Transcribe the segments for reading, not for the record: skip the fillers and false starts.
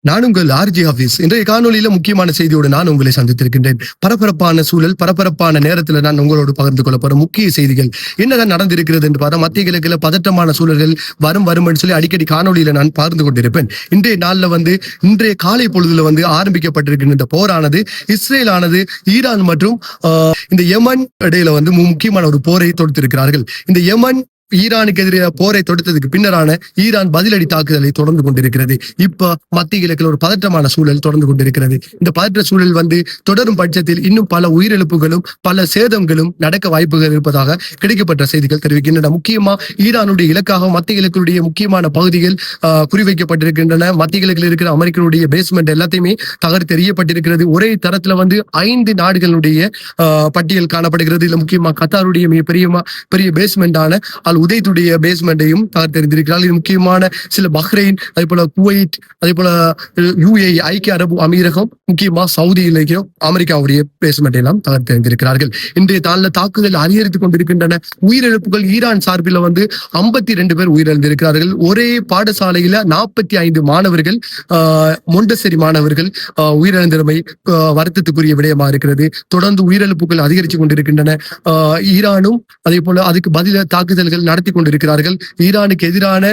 நான் உங்கள் ஆர்ஜி ஹாஃபிஸ். இன்றைய காணொலியில முக்கியமான செய்தியோடு நான் உங்களை சந்தித்திருக்கின்றேன். பரபரப்பான சூழல், பரபரப்பான நேரத்துல நான் உங்களோடு பகிர்ந்து கொள்ள போற முக்கிய செய்திகள் என்னதான் நடந்திருக்கிறது என்று பார்த்தா, மத்திய கிழக்குல பதற்றமான சூழல்கள் வரும் சொல்லி அடிக்கடி காணொலியில நான் பகிர்ந்து கொண்டிருப்பேன். இன்றைய நாள்ல இன்றைய காலை பொழுதுல ஆரம்பிக்கப்பட்டிருக்கின்ற இந்த போரானது இஸ்ரேலானது ஈரான் மற்றும் இந்த யமன் இடையில முக்கியமான ஒரு போரை தொடுத்திருக்கிறார்கள். இந்த யமன் ஈரானுக்கு எதிரான போரை தொடுத்ததுக்கு பின்னரான ஈரான் பதிலடி தாக்குதலை தொடர்ந்து கொண்டிருக்கிறது. இப்ப மத்திய கிழக்கில் ஒரு பதற்றமான சூழல் தொடர்ந்து கொண்டிருக்கிறது. இந்த பதற்ற சூழல் தொடரும் பட்சத்தில் இன்னும் பல உயிரிழப்புகளும் பல சேதங்களும் நடக்க வாய்ப்புகள் இருப்பதாக கிடைக்கப்பட்ட செய்திகள் தெரிவிக்கின்றன. முக்கியமா ஈரானுடைய இலக்காக மத்திய கிழக்குடைய முக்கியமான பகுதிகள் குறிவைக்கப்பட்டிருக்கின்றன. மத்திய கிழக்கில் இருக்கிற அமெரிக்கனுடைய பேஸ்மெண்ட் எல்லாத்தையுமே தகர்த்தெறியப்பட்டிருக்கிறது. ஒரே தரத்துல 5 நாடுகளுடைய பட்டியல் காணப்படுகிறது. இதுல முக்கியமா கத்தாருடைய பெரிய பேஸ்மெண்டான உதயத்துடைய பேஸ்மெண்டையும் தெரிந்திருக்கிறார்கள். இது முக்கியமான சில பஹ்ரைன், அதே போல குவைத், அதே போல UAE ஐக்கிய அரபு அமீரகம், முக்கியமா சவுதியிலேயும் அமெரிக்காவுடைய பேஸ்மெண்ட் எல்லாம் தெரிந்திருக்கிறார்கள். இன்றைய நாளில் தாக்குதல் அதிகரித்துக் கொண்டிருக்கின்றன. உயிரிழப்புகள் ஈரான் சார்பில் 52 பேர் உயிரிழந்திருக்கிறார்கள். ஒரே பாடசாலையில 45 மாணவர்கள், மொண்டசரி மாணவர்கள் உயிரிழந்தமை வருத்தத்துக்குரிய விடயமா இருக்கிறது. தொடர்ந்து உயிரிழப்புகள் அதிகரித்துக் கொண்டிருக்கின்றன. ஈரானும் அதே போல அதுக்கு பதில தாக்குதல்கள் நடத்தி கொண்டிருக்கிறார்கள். ஈரானுக்கு எதிரான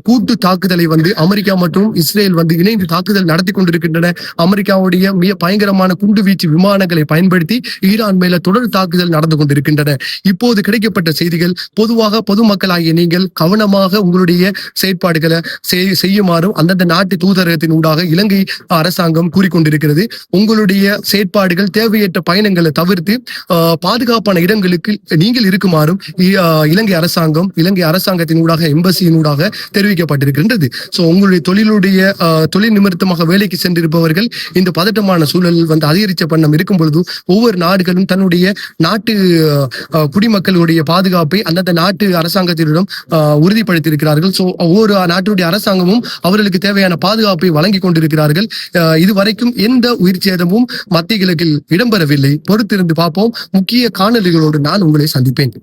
கூட்டு தாக்குதலை அமெரிக்கா மற்றும் இஸ்ரேல் இணைந்து தாக்குதல் நடத்தி கொண்டிருக்கின்றன. அமெரிக்காவுடைய மிக பயங்கரமான குண்டுவீச்சு விமானங்களை பயன்படுத்தி ஈரான் மேல தொடர் தாக்குதல் நடந்து கொண்டிருக்கின்றன. இப்போது கிடைக்கப்பட்ட செய்திகள், பொதுவாக பொதுமக்களாகிய நீங்கள் கவனமாக உங்களுடைய செயற்பாடுகளை செய்யுமாறும் அந்தந்த நாட்டு தூதரகத்தின் ஊடாக இலங்கை அரசாங்கம் கூறிக்கொண்டிருக்கிறது. உங்களுடைய செயற்பாடுகள் தேவையற்ற பயணங்களை தவிர்த்து பாதுகாப்பான இடங்களுக்கு நீங்கள் இருக்குமாறும் இலங்கை அரசாங்கத்தின் ஊடாக, எம்பசியின் ஊடாக தெரிவிக்கப்பட்டிருக்கின்றது. சோ உங்களுடைய தொழில் நிமித்தமாக வேலைக்கு சென்றிருப்பவர்கள் இந்த பதட்டமான சூழல் அதிகரிச்ச பண்ணம் இருக்கும் பொழுது ஒவ்வொரு நாடுகளும் தன்னுடைய நாட்டு குடிமக்களுடைய பாதுகாப்பை அந்தந்த நாட்டு அரசாங்கத்திடம் உறுதிப்படுத்தியிருக்கிறார்கள். சோ ஒவ்வொரு நாட்டுடைய அரசாங்கமும் அவர்களுக்கு தேவையான பாதுகாப்பை வழங்கி கொண்டிருக்கிறார்கள். இதுவரைக்கும் எந்த உயிர் சேதமும் மத்திய கிழக்கில் இடம்பெறவில்லை. பொறுத்திருந்து பார்ப்போம். முக்கிய காணொலிகளோடு நான் உங்களை சந்திப்பேன்.